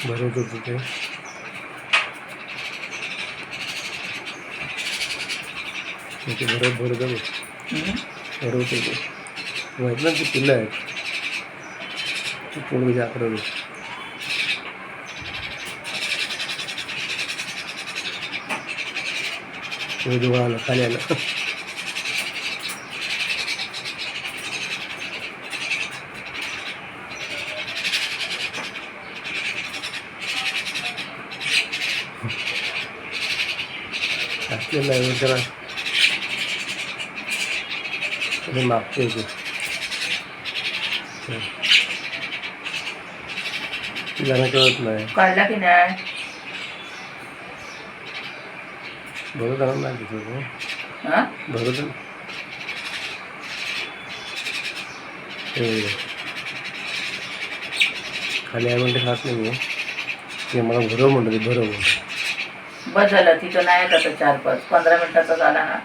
भरवत होतं ते. ते भरत भरत भरवत होते. माहित ना ते पिल्लं आहेत ते पोळी जाकर आलं खाली आलं. असलेलं आहे जरा मागते तिला कळत नाही. काढला की नाही बरोबर नाही तिथं बरोबर खाली आहे म्हणते खात नाही मी. ते मला भरव म्हणतो ते भरव म्हणतो. बस झालं तिथं नाही आता 4-5-15 मिनिटाचा झाला ना